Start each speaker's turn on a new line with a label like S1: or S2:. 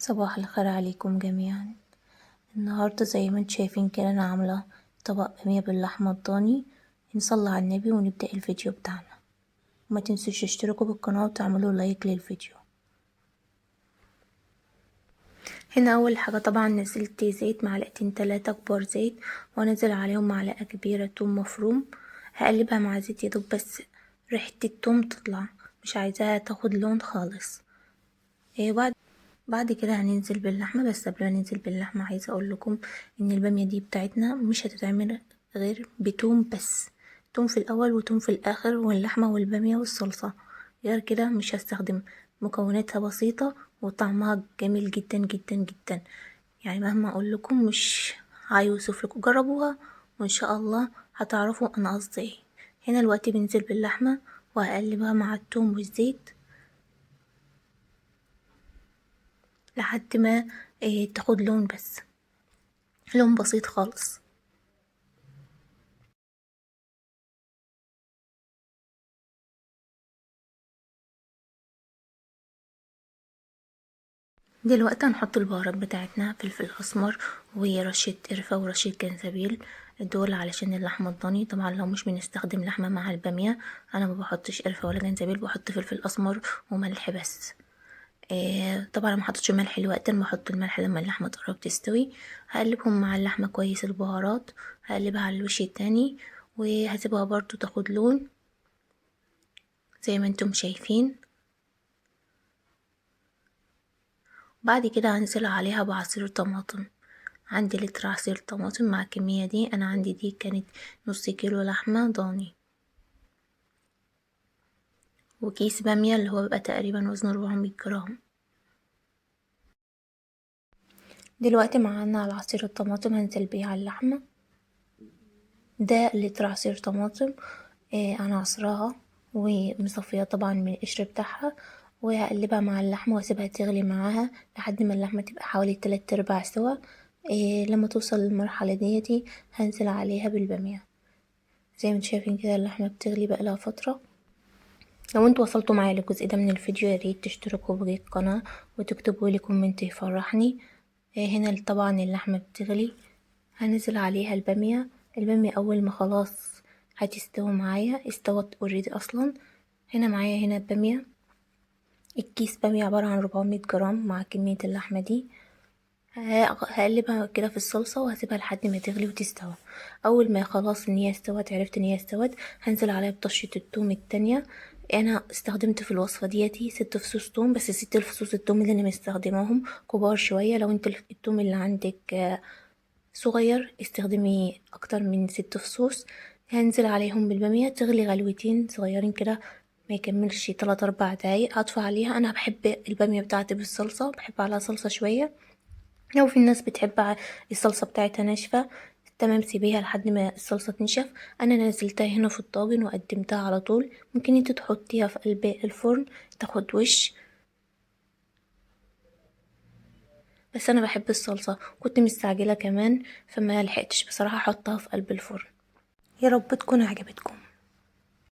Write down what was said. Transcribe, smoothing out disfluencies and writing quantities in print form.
S1: صباح الخير عليكم جميعا. النهاردة زي ما انتم شايفين كده انا عاملة طبق بامية باللحمة الضاني. نصلي على النبي ونبدأ الفيديو بتاعنا. وما تنسوش تشتركوا بالقناة وتعملوا لايك للفيديو. هنا اول حاجة طبعا نزلت زيت معلقتين 3 كبار زيت، وانزل عليهم معلقة كبيرة توم مفروم. هقلبها مع زيت يدوب بس ريحة التوم تطلع، مش عايزاها تاخد لون خالص. بعد كده هننزل باللحمة. بس قبل ما ننزل باللحمة عايزة اقول لكم ان البامية دي بتاعتنا مش هتتعمل غير بتوم بس، توم في الاول وتوم في الاخر، واللحمة والبامية والصلصة. غير كده مش هستخدم. مكوناتها بسيطة وطعمها جميل جدا جدا جدا. يعني مهما اقول لكم مش هيوصف لكم، جربوها وان شاء الله هتعرفوا انا قصدي ايه. هنا الوقت بنزل باللحمة وهقلبها مع التوم والزيت لحد ما تاخد لون، بس لون بسيط خالص. دلوقتي هنحط البهارات بتاعتنا، فلفل اسمر ورشة قرفة ورشة جنزبيل، دول علشان اللحمة الضاني. طبعا لو مش بنستخدم لحمة مع البامية انا ما بحطش قرفة ولا جنزبيل، بحط فلفل اسمر وملح بس. طبعا ما حطيتش ملح الوقت، انا بحط الملح لما اللحمة تقرب تستوي. هقلبهم مع اللحمة كويس البهارات، هقلبها على الوش التاني وهسيبها برضو تاخد لون زي ما انتم شايفين. بعد كده هنزل عليها بعصير طماطم. عندي لتر عصير طماطم. مع الكمية دي انا عندي دي كانت نص كيلو لحمة ضاني، وكيس بامية اللي هو بيبقى تقريبا وزنه 400 جرام. دلوقتي معانا على عصير الطماطم هنزل بيه على اللحمة. ده لتر عصير طماطم. انا عصراها ومصفية طبعا من القشر بتاعها، وهقلبها مع اللحمة واسيبها تغلي معاها لحد ما اللحمة تبقى حوالي 3/4 سوا. لما توصل للمرحلة ديتي هنزل عليها بالبامية. زي ما انتم شايفين كده اللحمة بتغلي بقالها فترة. لو انتوا وصلتوا معايا للجزء ده من الفيديو ياريت تشتركوا بالقناة وتكتبوا لي كومنت يفرحني. هنا طبعا اللحمة بتغلي، هنزل عليها البامية. البامية اول ما خلاص هتستوي معايا، استوت اوريدي اصلا. هنا معايا هنا البامية، الكيس بامية عبارة عن 400 جرام مع كمية اللحمة دي. هقلبها كده في الصلصة وهسيبها لحد ما تغلي وتستوي. اول ما خلاص ان هي استوت، عرفت ان هي استوت، هنزل عليها بطشة التوم التانية. انا استخدمت في الوصفة ديتي 6 فصوص توم، بس 6 فصوص التوم اللي انا مستخدماهم كبار شوية. لو انت التوم اللي عندك صغير استخدمي اكتر من 6 فصوص. هنزل عليهم بالبامية تغلي غلوتين صغيرين كده، ما يكملش 3-4 دقايق. هطفي عليها. انا بحب البامية بتاعتي بالصلصة، بحب عليها صلصة شوية. لو في الناس بتحب الصلصة بتاعتها ناشفة تمام، سيبيها لحد ما الصلصة تنشف. انا نزلتها هنا في الطاجن وقدمتها على طول. ممكن انت تحطيها في قلب الفرن تاخد وش، بس انا بحب الصلصة. كنت مستعجلة كمان فما لحقتش بصراحة احطها في قلب الفرن. يا رب تكون عجبتكم.